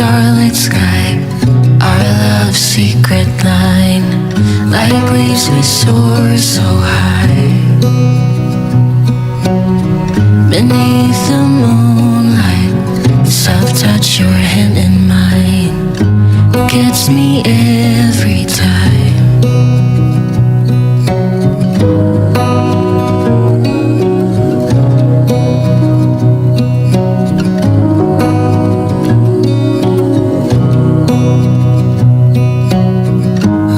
starlit sky, our love's secret line. Like leaves we soar so high. Beneath the moonlight, soft touch your hand in mine, gets me every time.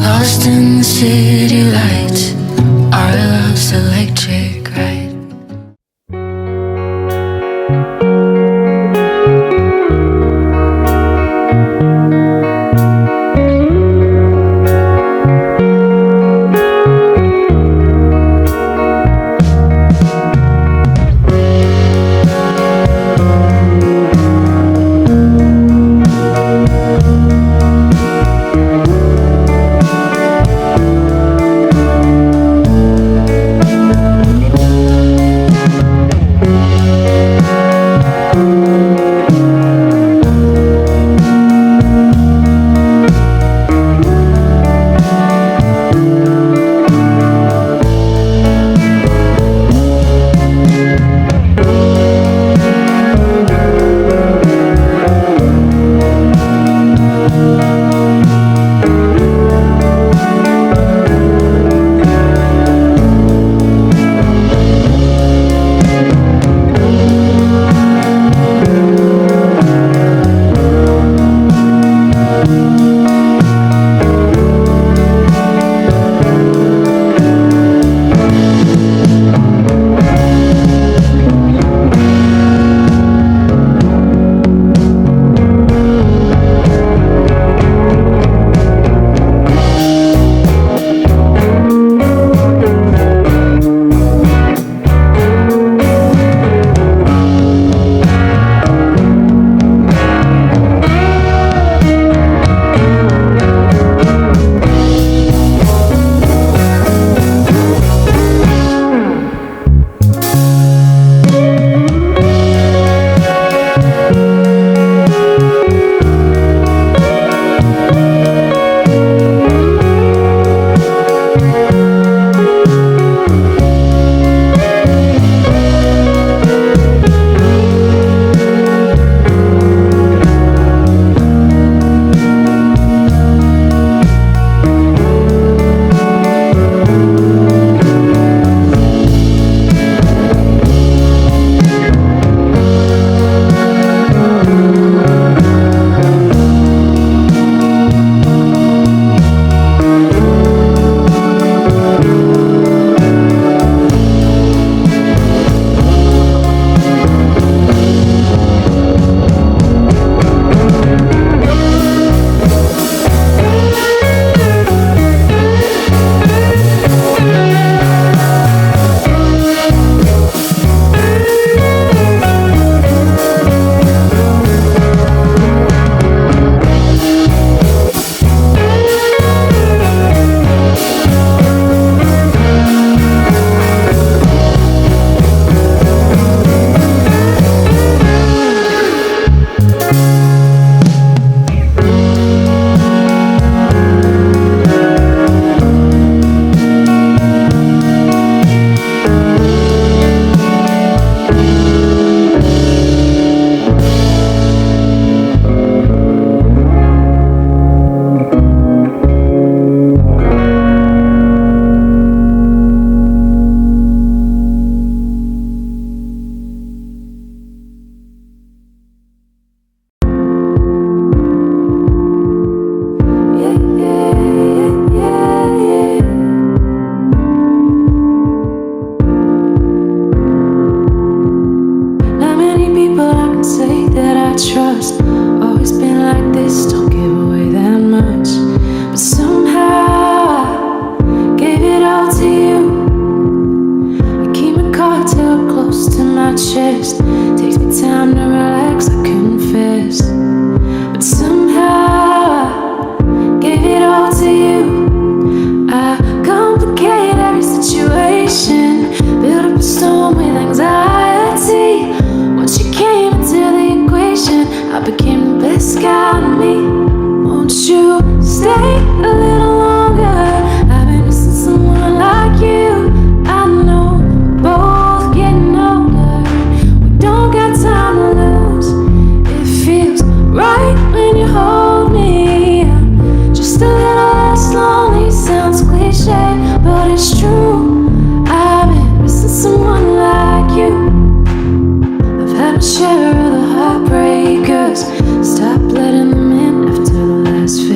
Lost in the city lights, our love's electric ride.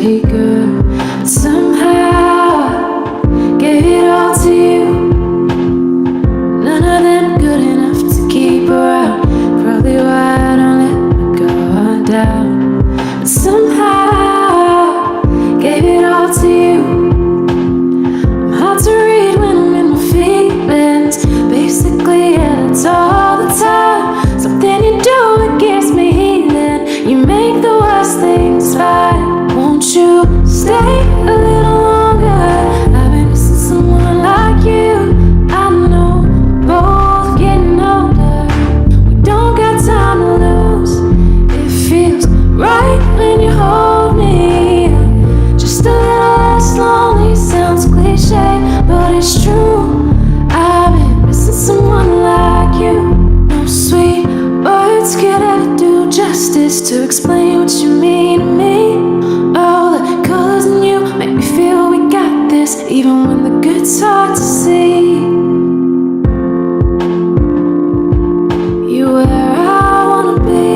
speaker. Somehow gave it all to you. None of them good enough to keep around. Probably why I don't let my guard down. But somehow gave it all to you. I'm hard to read when I'm in my feelings. Basically, yeah, that's all the time. Something you do, it gives me healing. You make the worst things fine. Won't you stay a little longer? I've been missing someone like you. I know, both getting older. We don't got time to lose. It feels right when you hold me. Just a little less lonely, sounds cliche, but it's true. I've been missing someone like you. No sweet words could ever do justice to explain what you mean to me. All the colors in you make me feel we got this, even when the good's hard to see. You where I wanna be.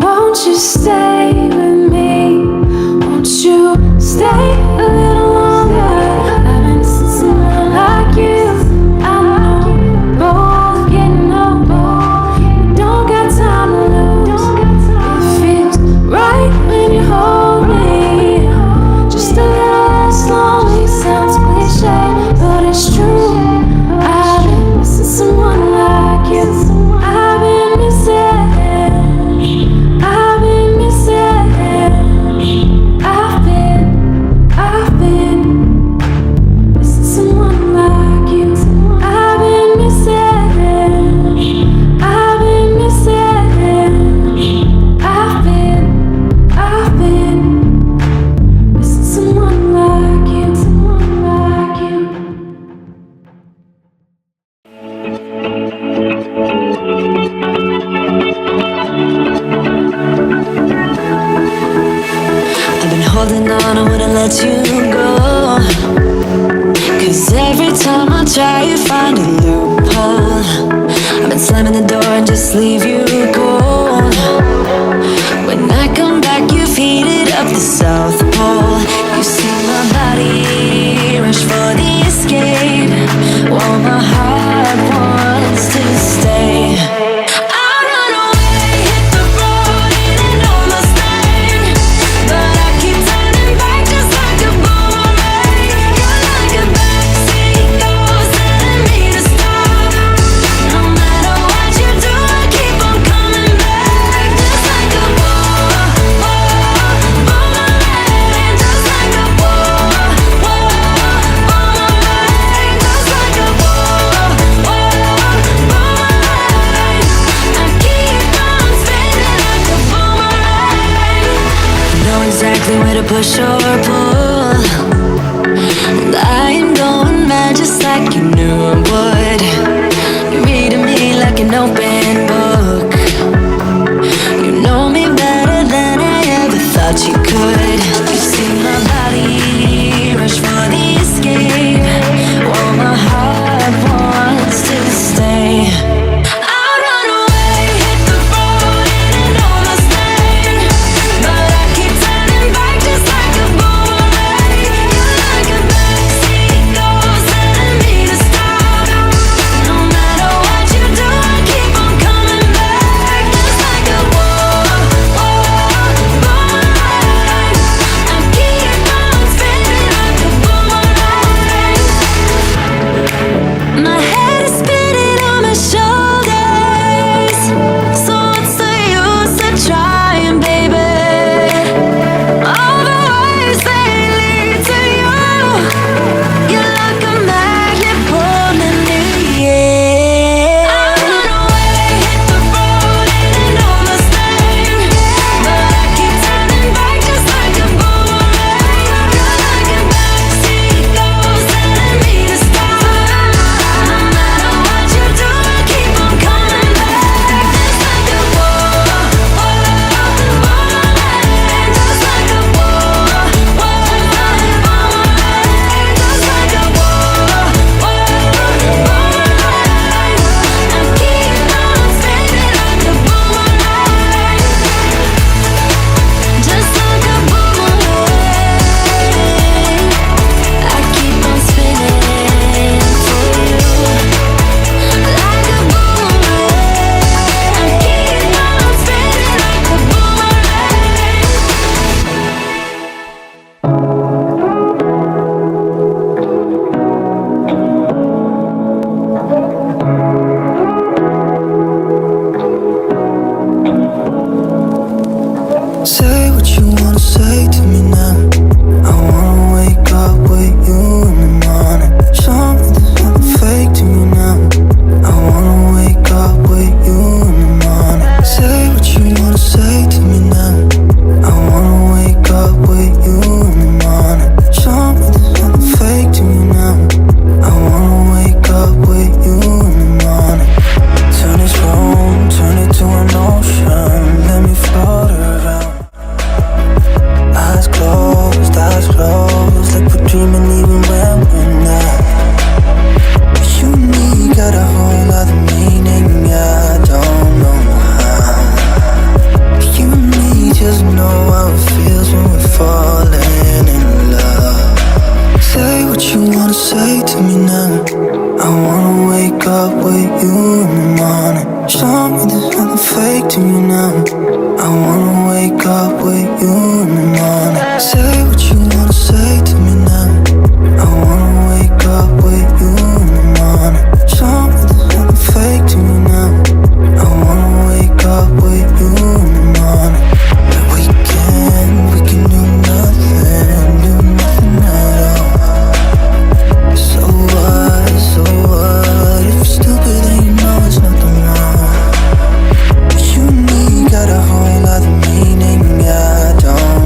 Won't you stay with me? Won't you stay a little longer? I've been missing someone like you. I know, both getting older. We don't got time to lose. It feels right when you hold me. Just a little less lonely, sounds cliche, but it's true. I've been missing someone like you. I've been missing. I've been missing. I've been missing someone like you. I've been missing. I've been missing. I've been missing someone like you. Someone like you. I've been holding on, I wouldn't let you go. Cause every time I try, you find a loophole. I've been slamming the door and just leave you cold. When I come back, you've heated up the South Pole. You see my body rush for the escape, while my heart wants to stay. I run away, hit the road, in an almost lane, but I keep turning back just like a boomerang. You're like a backseat ghost telling me to stop. No matter what you do, I keep on coming back. Just like a boomerang. Just like a boomerang. Just like a boomerang. I keep on spinning like a boomerang. Know exactly where to push or pull, and I am going mad just like you knew I would. You're reading me like an open book. You know me better than I ever thought you could. You see my body rush for the escape, while my heart wants to stay. I run away, hit the road, in an almost lane, but I keep turning back just like a boomerang. You're like a backseat ghost telling me to stop. No matter what you do, I keep on Say what you wanna say to me now. I wanna wake up with you in the morning. Show me there's nothing fake to me now. I wanna wake up with you in the morning. Say what you wanna say to me now. I wanna wake up with you in the morning. Show me there's nothing fake to me now. I wanna wake up with you in the morning. Turn this room, turn it to an ocean. Let me float around. Eyes closed, like we're dreaming even when we're not. You and me got a whole other meaning, I don't know how. You and me just know how it feels when we're falling in love. Say what you wanna say to me now. I wanna wake up with you in the morning. Show me there's nothing fake to me now. I wanna wake up with you in the morning. Say what you wanna say to me now. I wanna wake up with you in the morning. Show me there's nothing fake to me now. I wanna wake up with you in the morning. And we can do nothing at all. So what, if you're stupid then you know it's nothing wrong. But you and me got a whole other meaning, I don't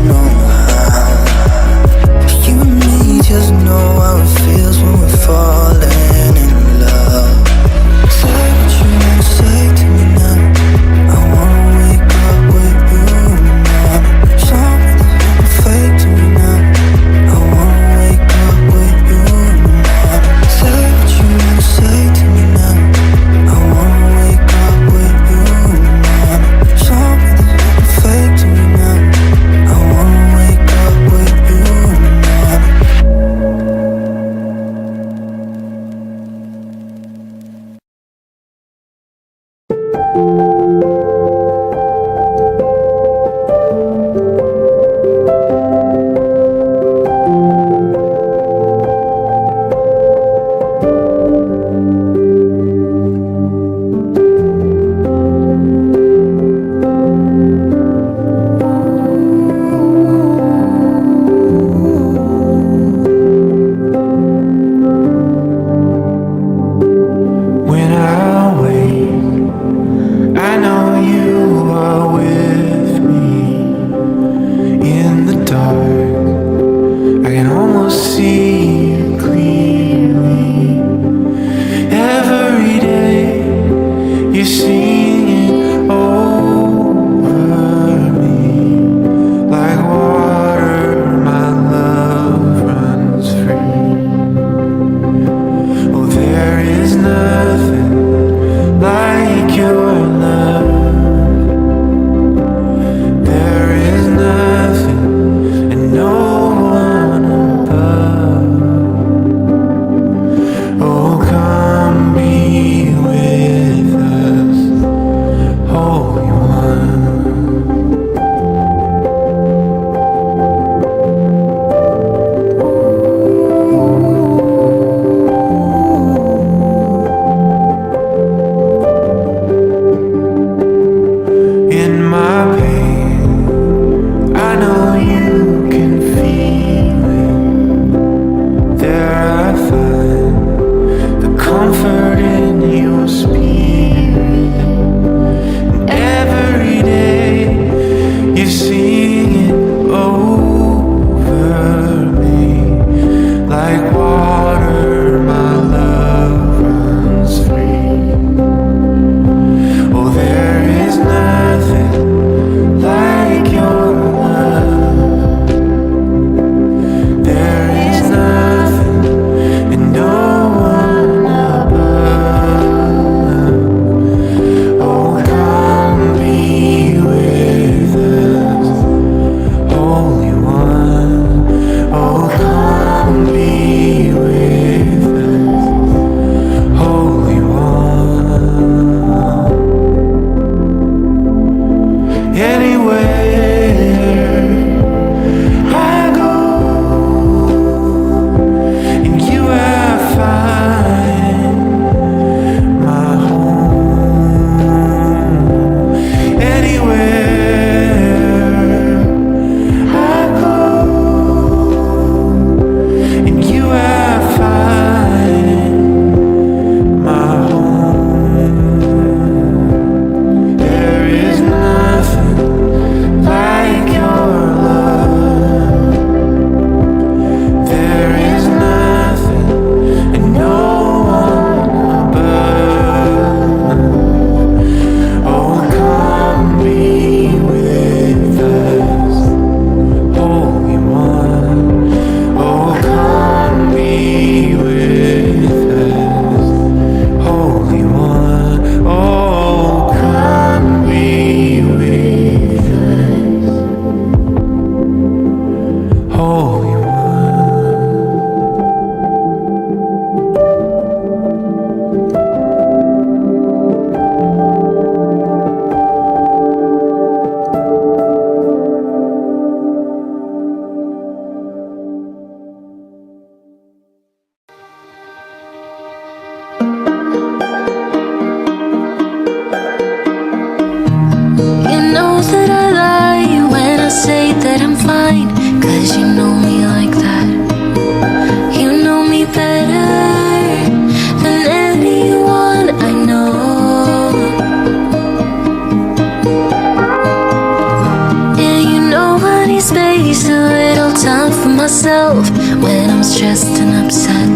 myself when I'm stressed and upset.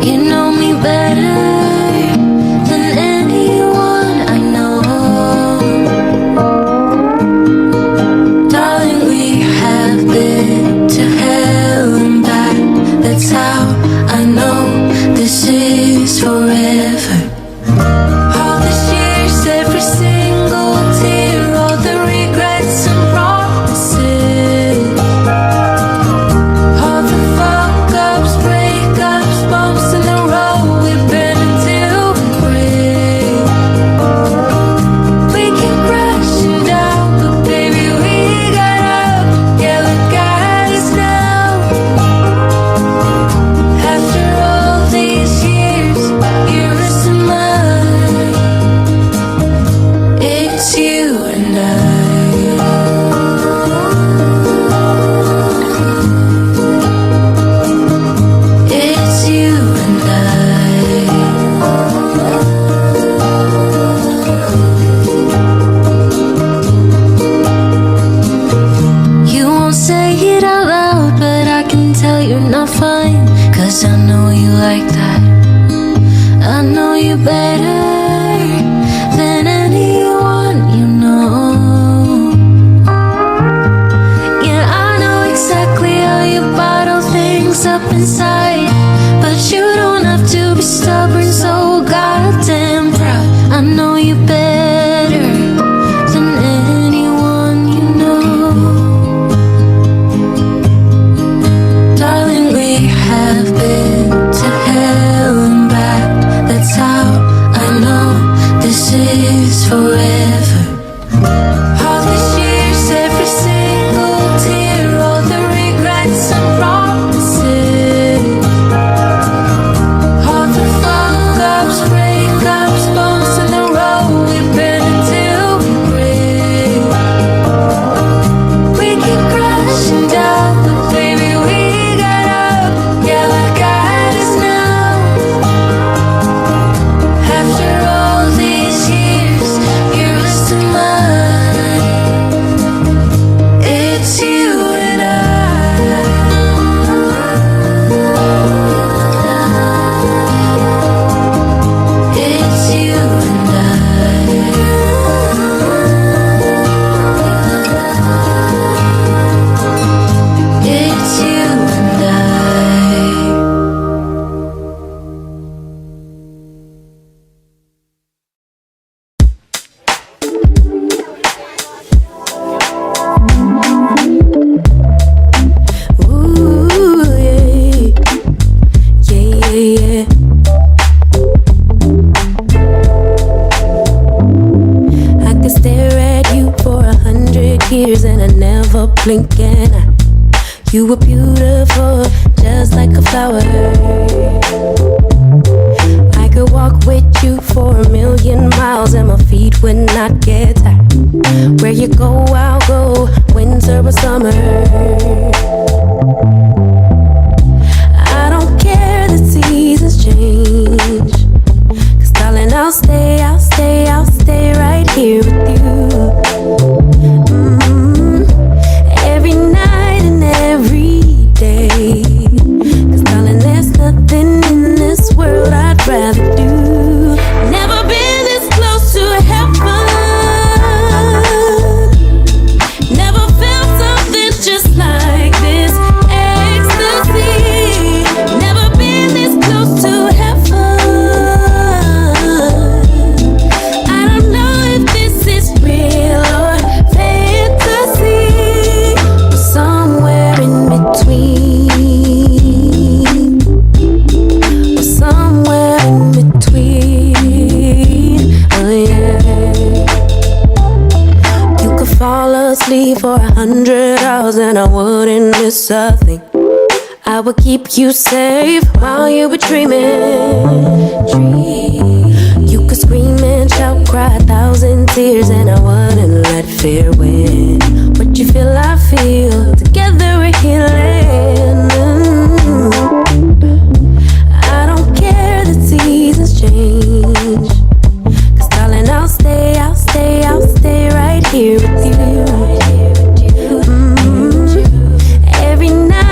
You know me better than anyone I know. Darling, we have been to hell and back. That's how I know this is forever. All these years, every single tear, all the regrets and promises, all the fuck-ups, breakups, bumps in the road, we've been until we break. We keep crashing down, but baby, we got up. Yeah, look at us now. After all these years, yours and mine, it's you and I. It's you and I. You won't say it out loud, but I can tell you're not fine. 'Cause I know you like that. I know you better than anyone you know. Yeah, I know exactly how you bottle things up inside, but you don't have to be stubborn, so goddamn proud. I know you better than anyone you know. Darling, we have been to hell and back. That's how I know this is forever. All these years, every single tear, all the regrets and promises, all the fuck-ups, breakups, bumps in the road, we've been until we break. We keep crashing down, but baby, we got up. Yeah, look at us now. After all these years, yours to mine, it's you and I. It's you and I. It's you and I. Ooh, yeah. Yeah, yeah, yeah. I could stare at you for 100 years and I never blink an eye. You were beautiful, just like a flower. I could walk with you for 1,000,000 miles and my feet would not get tired. Where you go, I'll go, winter or summer. I don't care, the seasons change. 'Cause darling, I'll stay, I'll stay, I'll stay right here with you. Every night and every day. 'Cause darling, there's nothing in this world I'd rather do. Never been this close to heaven. Never felt something just like this. Ecstasy. Never been this close to heaven. I don't know if this is real or fantasy, or somewhere in between, or somewhere in between. Oh yeah. You could fall asleep for 100 hours and I wouldn't miss a thing. I would keep you safe while you were dreaming. You could scream and shout, cry 1,000 tears, and I wouldn't let fear win. What you feel, I feel. Together we're healing. I don't care, the seasons change. 'Cause darling, I'll stay, I'll stay, I'll stay right here with you. Every night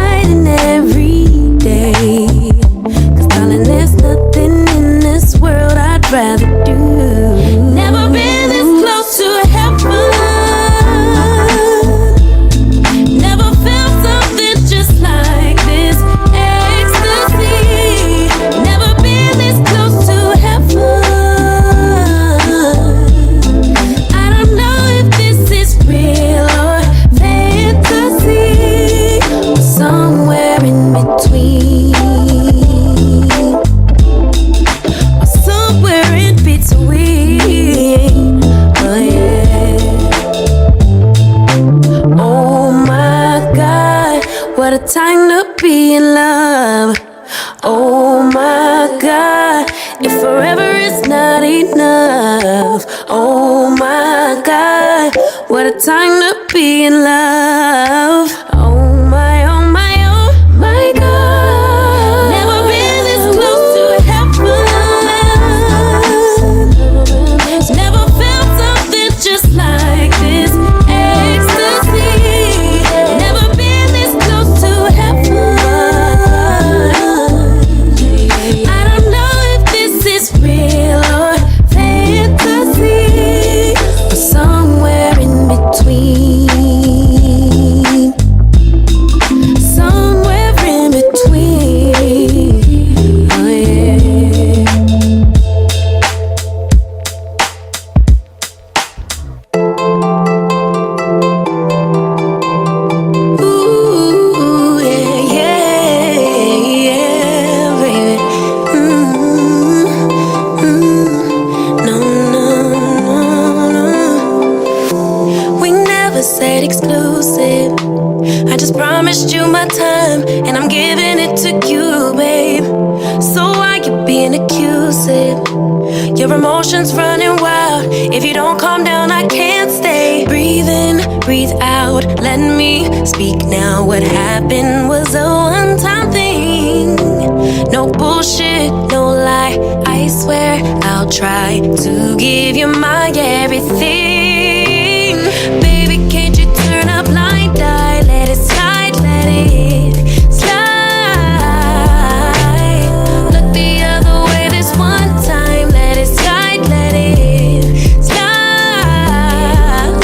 a time to be in love. Oh my God, if forever is not enough. Oh my God, what a time to be in love. Oh my, oh my, oh my God. Never been this close to heaven. Never felt something just like this. Ecstasy. Never been this close to heaven. I don't know if this is real or fantasy, or somewhere in between. Somewhere in between. Oh yeah. Ooh, yeah, yeah, yeah, baby. No, no, no, no. We never said exclusive. I just promised you my time, and I'm giving it to you, babe. So why you being accusive? Your emotions running wild. If you don't calm down, I can't stay. Breathe in, breathe out. Let me speak now. What happened was a one-time thing. No bullshit, no lie. I swear I'll try to give you my everything. Baby, can't you turn a blind eye? Let it slide, let it slide. Look the other way this one time. Let it slide, let it slide.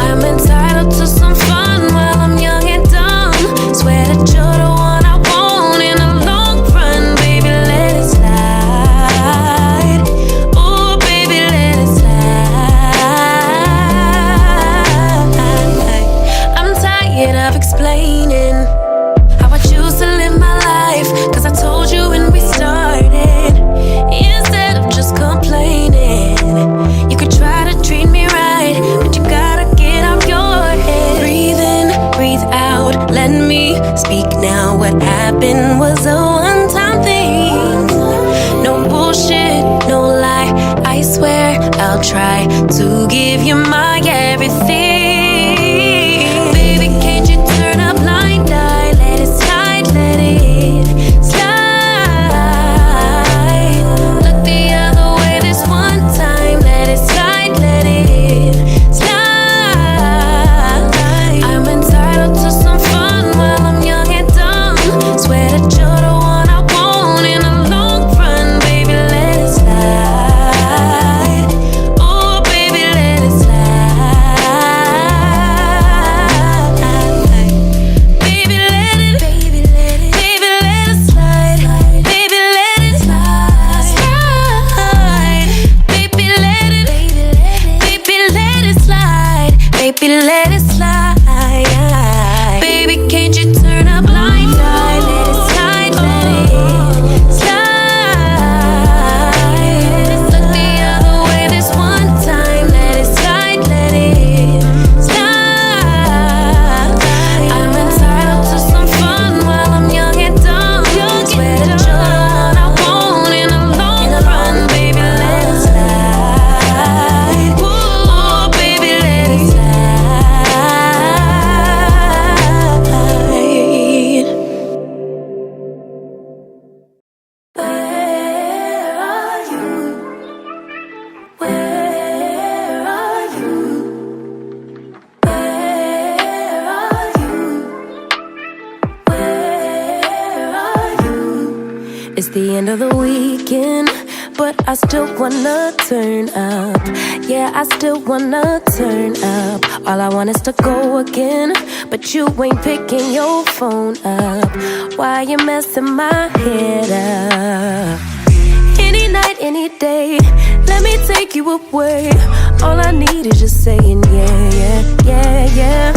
I'm entitled to some fun while I'm young and dumb. Swear that you're the one I want in the long run. Baby, let it slide. Oh, baby, let it slide. I'm tired of explaining how I choose to live my life, 'cause I told you when we started. Instead of just complaining, you could try to treat me right, but you gotta get out your head. Breathe in, breathe out. Let me speak now. What happened was a one-time thing. No bullshit, no lie. I swear I'll try to give you my everything. Baby, can't you turn a blind eye? Let it slide, let it slide. Look the other way this one time. Let it slide, let it slide. I'm entitled to some fun while I'm young and dumb. Swear that you're the one I want in the long run. Baby, let it slide. Oh, baby, let it slide. Baby, let it, baby, let it, baby, let it slide. Baby, let it slide. Baby, let it, baby, let it slide. Baby, let it slide. Baby, can't you turn a blind eye? Let it slide, let it slide. Look the other way this one time. Let it slide, let it slide. I'm entitled to some fun while I'm young and dumb. Swear that you're the one I want in the long run. Baby, let it slide. Oh, baby, let it slide. Where are you? Where are you? Where are you? Where are you? It's the end of the weekend, but I still wanna turn up. Yeah, I still wanna turn up. All I want is to go again, but you ain't picking your phone up. Why you messing my head up? Any night, any day, let me take you away. All I need is just saying yeah, yeah, yeah, yeah.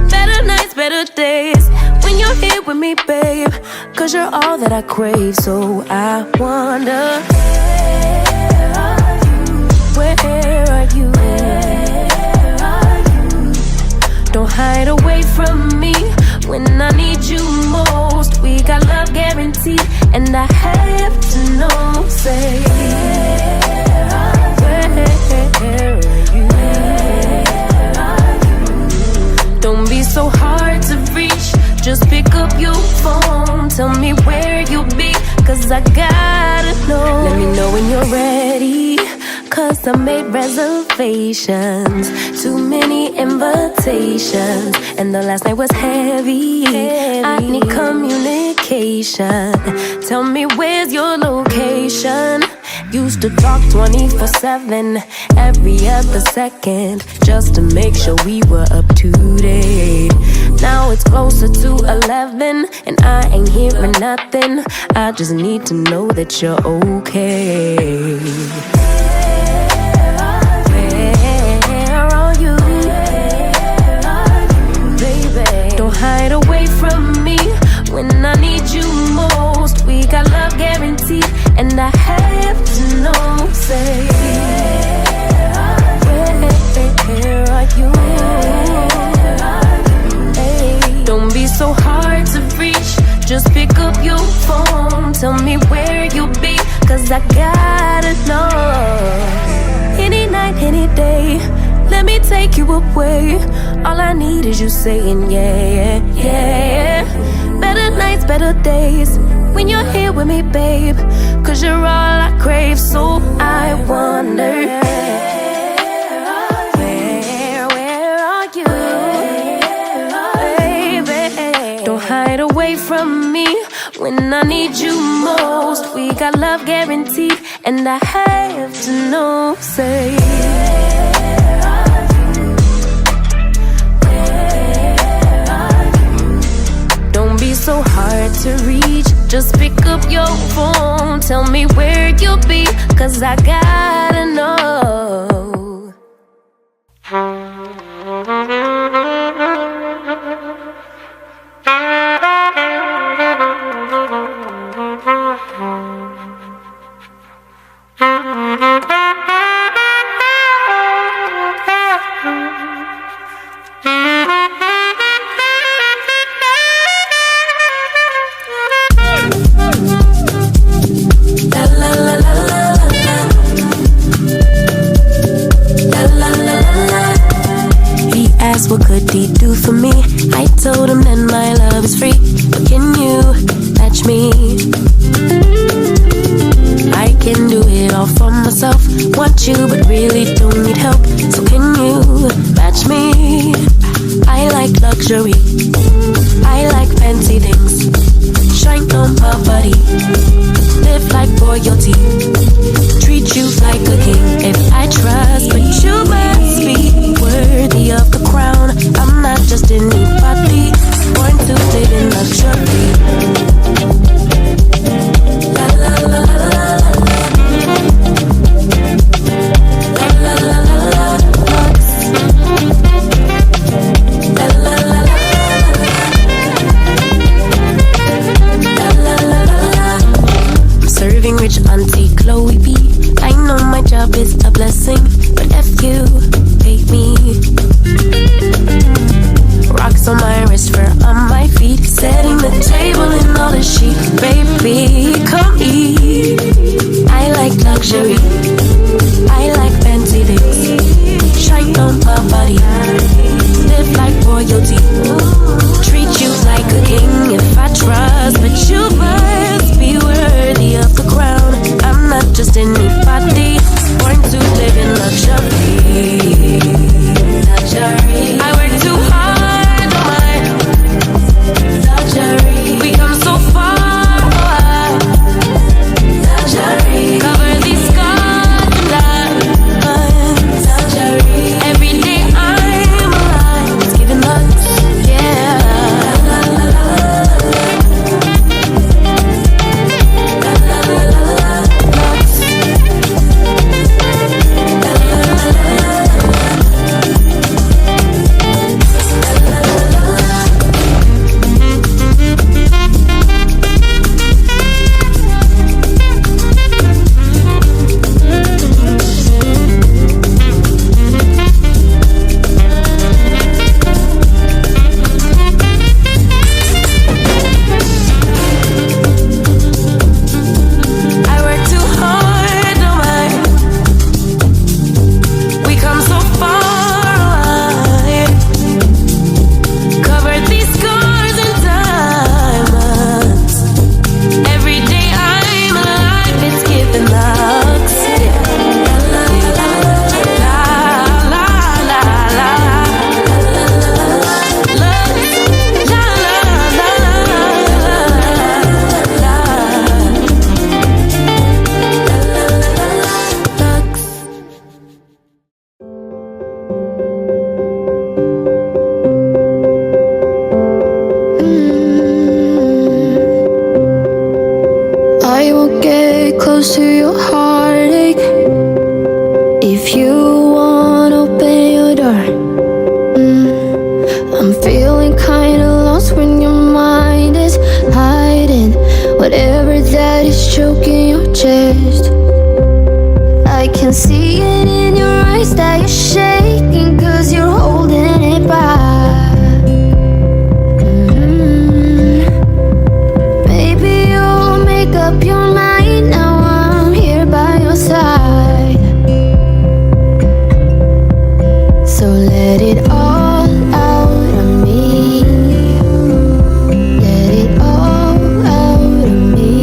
Better nights, better days, when you're here with me, babe. 'Cause you're all that I crave, so I wonder, where are you? Where are you? Where are you? Don't hide away from me. when I need you most. We got love guaranteed, and I have to know, say, where are you? Don't be so hard to reach, just pick up your phone. Tell me where you'll be, cause I gotta know. Let me know when you're ready, cause I made reservations. Too many invitations, and the last night was heavy. I need communication. Tell me where's your location. Used to talk 24/7, every other second, just to make sure we were up to date. Now it's closer to 11, and I ain't hearing nothing. I just need to know that you're okay. Where are you, baby? Don't hide away from me when I need you most. We got love guaranteed, and I have to know, say, where are you? Hey, don't be so hard to reach, just pick up your phone. Tell me where you'll be, cause I gotta know. Any night, any day, let me take you away. All I need is you saying yeah, yeah, yeah. Better nights, better days, when you're here with me, babe, cause you're all I crave. So I wonder, where are you, baby? Don't hide away from me when I need you most. We got love guaranteed, and I have to know, say, don't be so hard to reach, just pick up your phone. Tell me where you'll be, cause I gotta know. What could he do for me? I told him that my love is free, but can you match me? I can do it all for myself. Want you, but really don't need help. So can you match me? I like luxury, I like fancy things, shine on my body, live like royalty, treat you like a king. If I trust, but you must be worthy of the crown. I'm not just anybody, born to live in luxury. La la la la la la. La la la la la. La la la la la. La la la la. I'm serving rich Auntie Chloe B. I know my job is a blessing, but if you pay me. Rocks on my wrist, fur on my feet, setting the table in all the chic. Baby, come eat. I like luxury, I like fancy things, shine on my body, live like royalty, treat you like a king. If I trust, but you must be worthy of the crown. I'm not just anybody, born to live in luxury. Luxury. I work too hard, oh my. Luxury. We come so far, oh. Luxury. Cover these scars. close to your heartache. If you want, open your door. I'm feeling kinda lost when your mind is hiding whatever that is choking your chest. I can see it in your eyes that you're shaking, 'cause you're holding it back. Maybe you'll make up your mind, now I'm here by your side. So let it all out of me. Let it all out of me.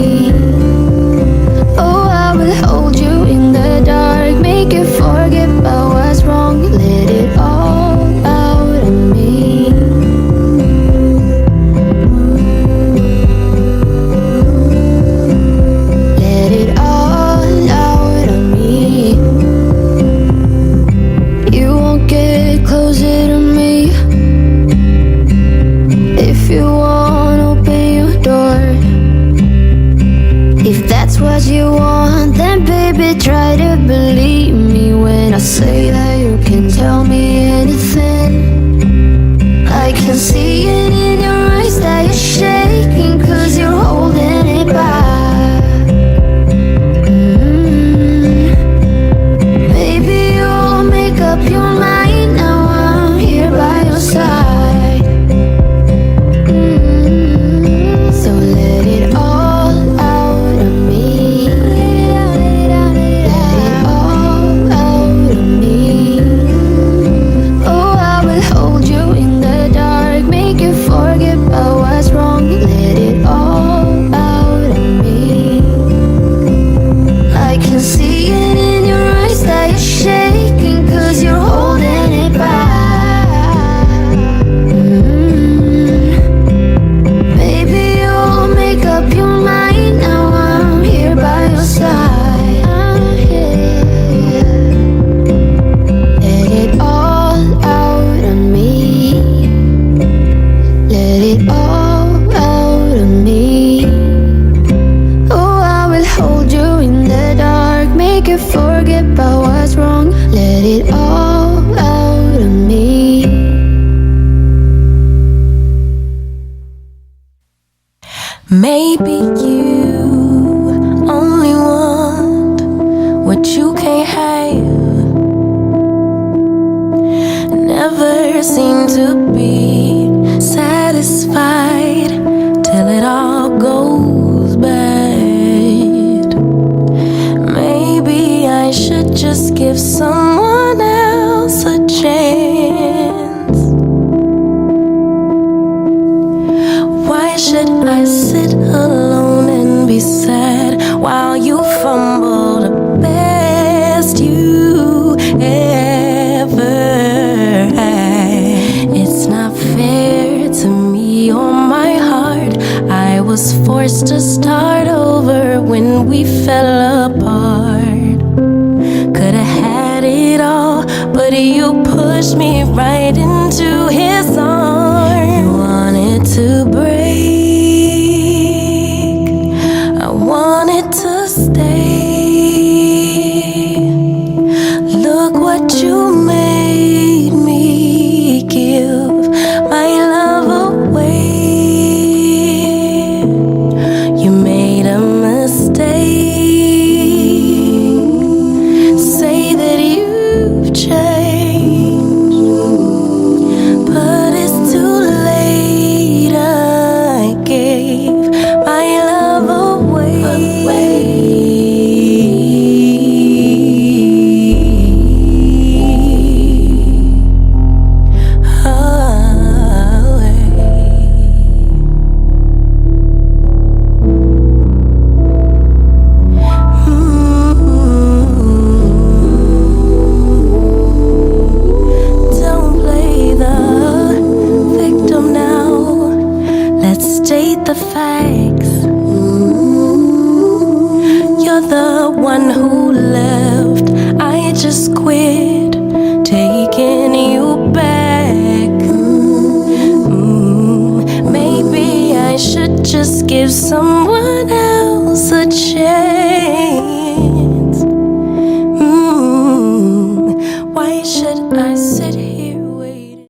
Oh, I will hold you in the dark, make you forget about what's wrong. Let it all out of me. Let it all out of me. You won't get closer to me. If you want, open your door. If that's what you want, then baby, try to believe me when I say that you can tell me anything. I can see it in your eyes that you're shaking, 'cause you're holding it back. Maybe you'll make up your mind, now I'm here by your side. So let it all out of me. Let it all out of me. Oh, I will hold you in the dark, make you forget about what's wrong. Let it all out of me. I can see it in your eyes that you're shaking, 'cause you're holding it back. Maybe you'll make up your mind, now I'm here by your side. I'm here. Let it all out of me. Let it all out of me. Oh, I will hold you in the dark, make you forget about what's wrong. Let it all out of me. Maybe you only want what you can't have. Never seem to be satisfied till it all goes bad. Maybe I should just give someone else a chance. Why should I sit alone and be sad while you fumble the best you ever had? It's not fair to me or my heart. I was forced to start over when we fell apart. Could've had it all, but you pushed me right into his arms. You wanted to break, I wanted to stay. Look what you made me give my love away. You made a mistake. Say that you've changed, but it's too late. I gave my love away. Don't play the victim now. Let's state the facts. You're the one who left. I just quit taking you back. Maybe I should just give someone else a chance.